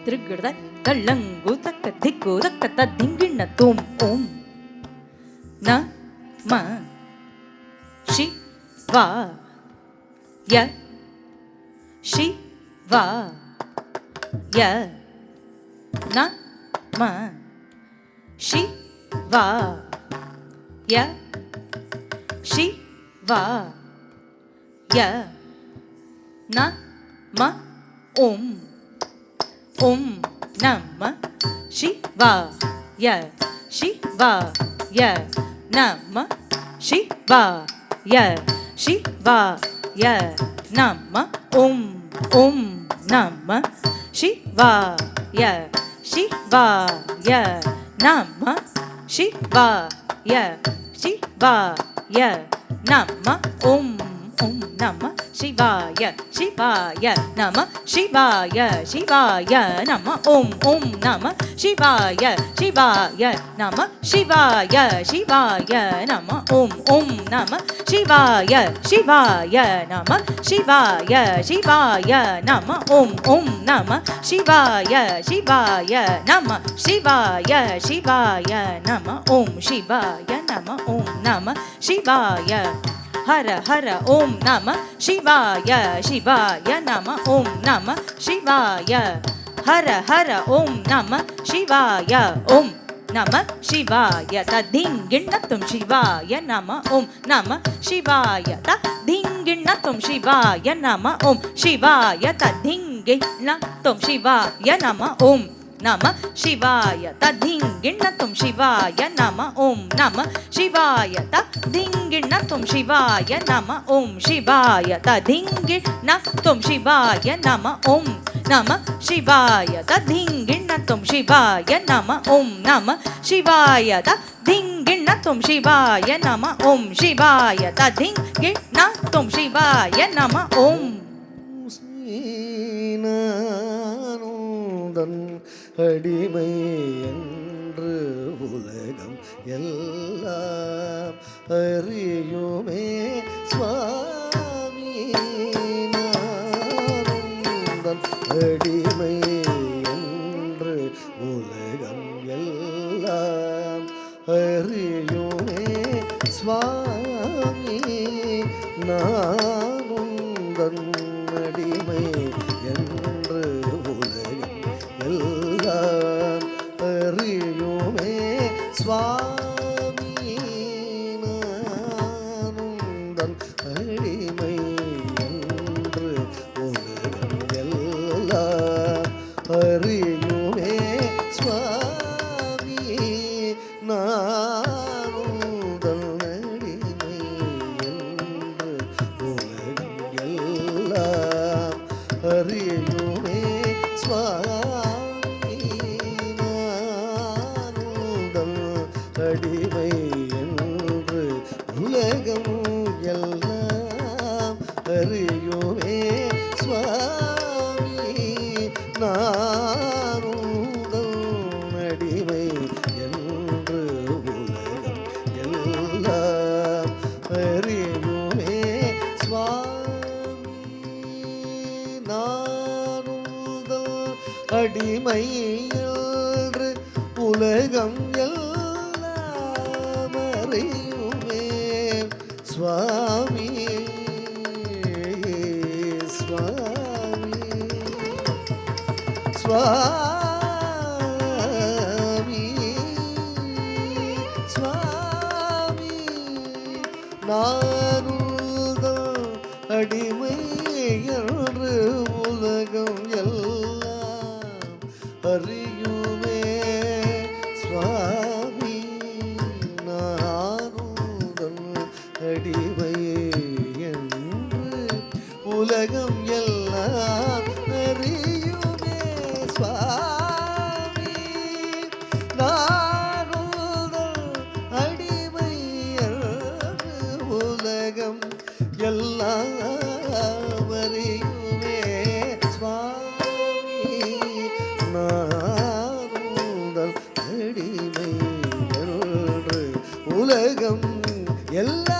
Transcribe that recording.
திருகிட தள்ளங்கு தக்க திக்கு தக்க திங்கிண்ண தூம் ஓம் நம சிவாய சிவாய நம சிவாய சிவாய நம ஓம் ஓம் நம சிவாய சிவாய நம சிவாய சிவாய நம ஓம் ஓம் நம சிவாய சிவாய நம சிவாய சிவாய நம ஓம் ஓம் நம சிவாய சிவாய நம சிவாய சிவாய நம ஓம் ஓம் நம சிவாய சிவாய நம சிவாய சிவாய நம ஓம் ஓம் நம சிவாய சிவாய நம சிவாய சிவாய நம ஓம் ஓம் நம சிவாய சிவாய நம சிவாய சிவாய நம ஓம் சிவாய நம ஓம் நம சிவாய ஹர ஹர ஓம் நம சிவாய சிவாய நம ஓம் நம சிவாய ஹர ஹர ஓம் நம சிவாய ஓம் நம சிவாய ததிங்கிண்ணத்தும் சிவாய நம ஓம் நம சிவாய ததிங்கிண்ணத்தும் சிவாய நம ஓம் சிவாய ததிங்கிண்ணத்தும் சிவாய நம ஓம் நம சிவாய ததிங்கிண்ணத்தும் சிவாய நம ஓம் நம சிவாய ததிங்கிண்ணத்தும் சிவாய நம ஓம் சிவாய ததிங்கிண்ணத்தும் சிவாய நம ஓம் நம சிவாய ததிங்கிண்ணத்தும் சிவாய நம ஓம் நம சிவாய ததிங்கிண்ணத்தும் சிவாய நம ஓம் சிவாய ததிங்கிண்ணத்தும் சிவாய நம ஓம் அடிமை என்று உலகம் எல்லாம் அறியுமே சுவாமி நானுந்தன் அடிமை என்று உலகம் எல்லாம் அறியுமே சுவாமி நானுந்தன் அடிமை என்று உலகம் எல்லாம் அறியுமே சுவாமி நானுந்தன் அடிமை என்று உலகம் எல்லாம் அறியுமே சுவாமி நானுந்தன் அடிமை என்று உலகம் எல்லாம் அறியுமே சுவாமி நானுந்தன் அடிமை என்று உலகம் எல்லாம் அறியுமே சுவாமி நானுந்தன் அடிமை என்று உலகம் எல்லாம் அறியுமே சுவாமி நானுந்தன் அடிமை என்று உலகம் எல்லாம் அறியுமே சுவாமி சுவாமி சுவாமி சுவாமி நானுந்தன் அடிமை என்று உலகம் எல்லாம் அறியுமே சுவாமி நானுந்தன் அடிமை என்று உலகம் எல்லாம் அறியுமே சுவாமி நானுந்தன் அடிமை என்று உலகம் எல்லாம் அறியுமே சுவாமி நானுந்தன் அடிமை என்று உலகம் எல்லாம்